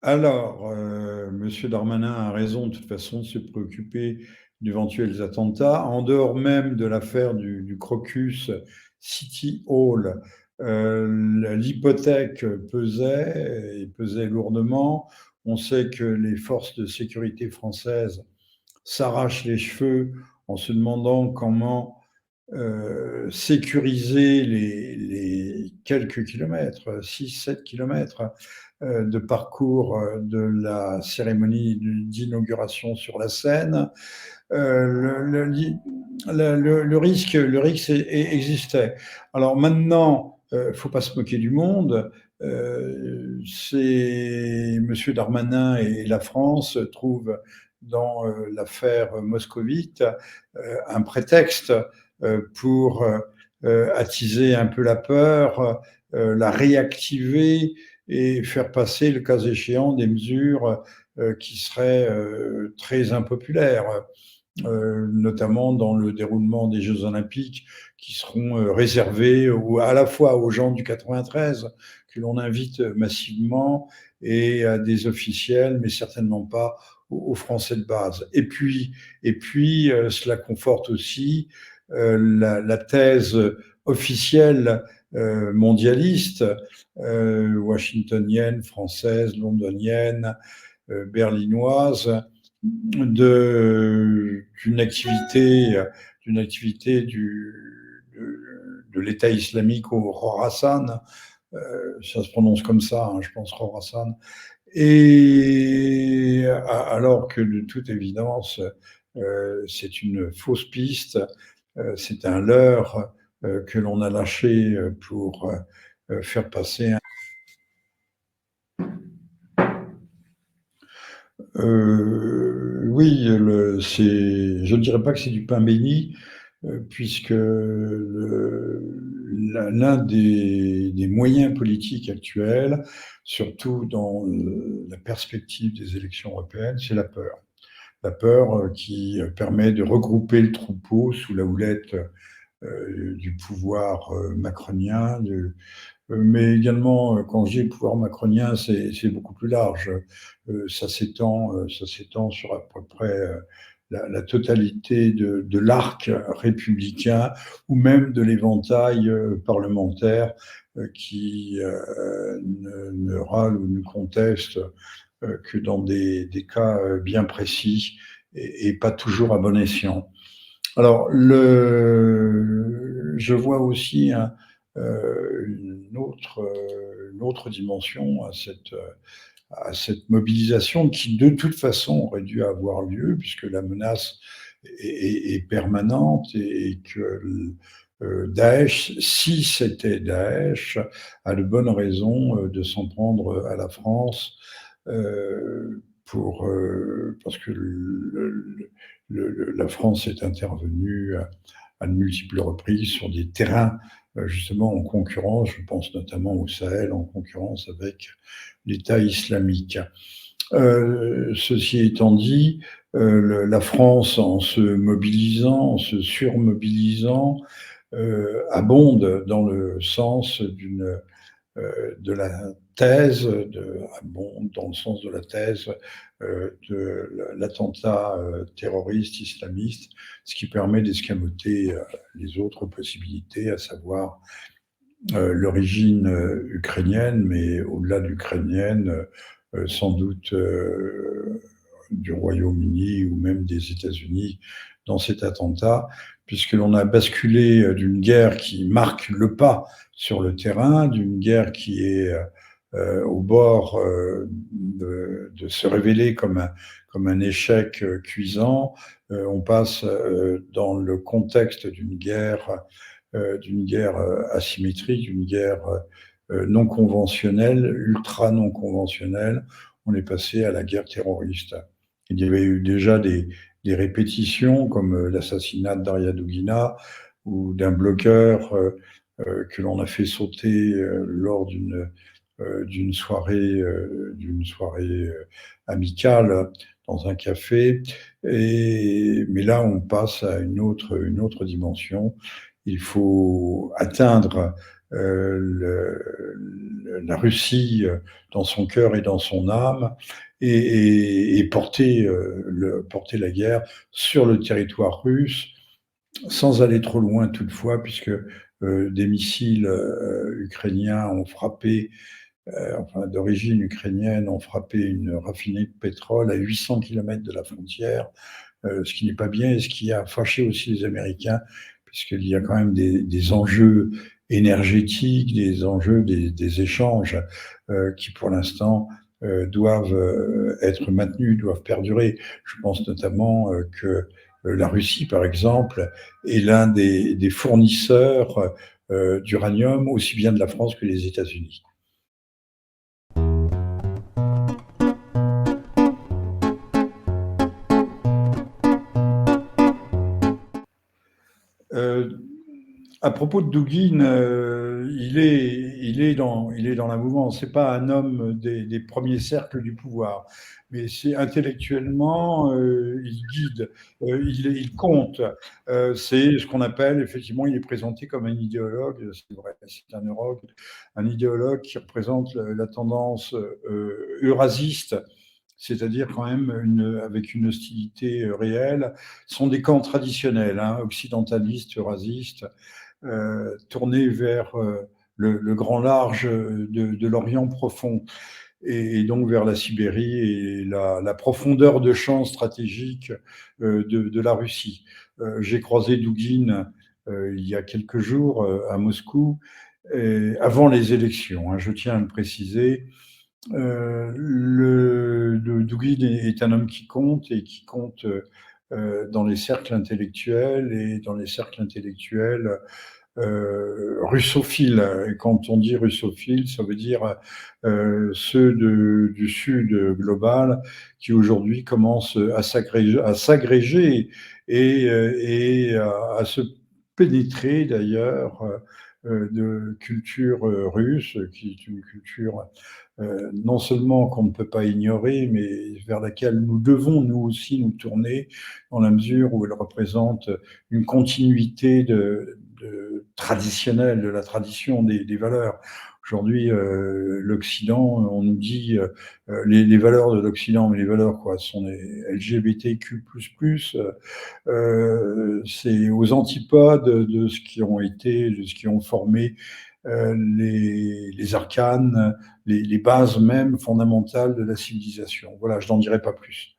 Alors, monsieur Darmanin a raison de toute façon de se préoccuper d'éventuels attentats. En dehors même de l'affaire du Crocus City Hall, l'hypothèque pesait et pesait lourdement. On sait que les forces de sécurité françaises s'arrachent les cheveux en se demandant comment sécuriser les quelques kilomètres, 6, 7 kilomètres de parcours de la cérémonie d'inauguration sur la Seine. Le risque existait. Alors maintenant, il ne faut pas se moquer du monde. C'est Monsieur Darmanin et la France trouvent dans l'affaire moscovite un prétexte pour attiser un peu la peur, la réactiver et faire passer, le cas échéant, des mesures qui seraient très impopulaires, notamment dans le déroulement des Jeux Olympiques, qui seront réservés à la fois aux gens du 93, que l'on invite massivement, et à des officiels, mais certainement pas aux Français de base. Et puis cela conforte aussi la thèse officielle mondialiste, washingtonienne, française, londonienne, berlinoise, d'une activité, de l'État islamique au Khorasan, ça se prononce comme ça, hein, je pense Khorasan, et alors que de toute évidence, c'est une fausse piste, c'est un leurre que l'on a lâché pour faire passer un... Oui, je ne dirais pas que c'est du pain béni, puisque l'un des moyens politiques actuels, surtout dans la perspective des élections européennes, c'est la peur. La peur qui permet de regrouper le troupeau sous la houlette du pouvoir macronien, mais également, quand je dis pouvoir macronien, c'est beaucoup plus large. Ça s'étend sur à peu près la totalité de l'arc républicain ou même de l'éventail parlementaire qui ne râle ou ne conteste que dans des cas bien précis et pas toujours à bon escient. Alors, je vois aussi une autre dimension à cette mobilisation qui, de toute façon, aurait dû avoir lieu, puisque la menace est permanente et que Daesh, si c'était Daesh, a de bonnes raisons de s'en prendre à la France parce que la France est intervenue à de multiples reprises sur des terrains justement en concurrence, je pense notamment au Sahel, en concurrence avec l'État islamique. Ceci étant dit, la France, en se mobilisant, en se surmobilisant, abonde dans le sens de la thèse, abonde dans le sens de la thèse de l'attentat terroriste islamiste, ce qui permet d'escamoter les autres possibilités, à savoir l'origine ukrainienne, mais au-delà de l'ukrainienne, sans doute du Royaume-Uni ou même des États-Unis dans cet attentat, puisque l'on a basculé d'une guerre qui marque le pas sur le terrain, d'une guerre qui est au bord de se révéler comme un échec cuisant. On passe dans le contexte d'une guerre asymétrique, d'une guerre non conventionnelle, ultra non conventionnelle. On est passé à la guerre terroriste. Il y avait eu déjà des répétitions, comme l'assassinat d'Aria Dugina ou d'un blogueur que l'on a fait sauter lors d'une soirée, amicale dans un café. Mais là, on passe à une autre dimension. Il faut atteindre la Russie dans son cœur et dans son âme, et porter la guerre sur le territoire russe, sans aller trop loin toutefois, puisque des missiles ukrainiens ont frappé, enfin d'origine ukrainienne, ont frappé une raffinerie de pétrole à 800 kilomètres de la frontière, ce qui n'est pas bien et ce qui a fâché aussi les Américains, puisqu'il y a quand même des enjeux énergétiques, des enjeux des échanges qui pour l'instant doivent être maintenus, doivent perdurer. Je pense notamment que la Russie, par exemple, est l'un des fournisseurs d'uranium, aussi bien de la France que des États-Unis. Euh, À propos de Douguin, il est dans la mouvance. C'est pas un homme des premiers cercles du pouvoir, mais c'est intellectuellement, il guide, il compte. C'est ce qu'on appelle, effectivement, il est présenté comme un idéologue, c'est vrai, c'est un idéologue qui représente la tendance eurasiste, c'est-à-dire quand même avec une hostilité réelle. Ce sont des camps traditionnels, hein, occidentalistes, eurasistes, tournés vers le grand large de l'Orient profond, et donc vers la Sibérie et la profondeur de champ stratégique de la Russie. J'ai croisé Douguin il y a quelques jours à Moscou, avant les élections, hein, je tiens à le préciser. Douguin est un homme qui compte, et qui compte dans les cercles intellectuels, et dans les cercles intellectuels russophiles. Et quand on dit russophile, ça veut dire ceux du Sud global, qui aujourd'hui commencent à s'agréger et à se pénétrer d'ailleurs de culture russe, qui est une culture non seulement qu'on ne peut pas ignorer, mais vers laquelle nous devons nous aussi nous tourner, dans la mesure où elle représente une continuité traditionnelle, de la tradition des valeurs. Aujourd'hui, l'Occident, on nous dit les valeurs de l'Occident, mais les valeurs quoi, sont les LGBTQ++, c'est aux antipodes de ce qui ont été, de ce qui ont formé les arcanes, les bases même fondamentales de la civilisation. Voilà, je n'en dirai pas plus.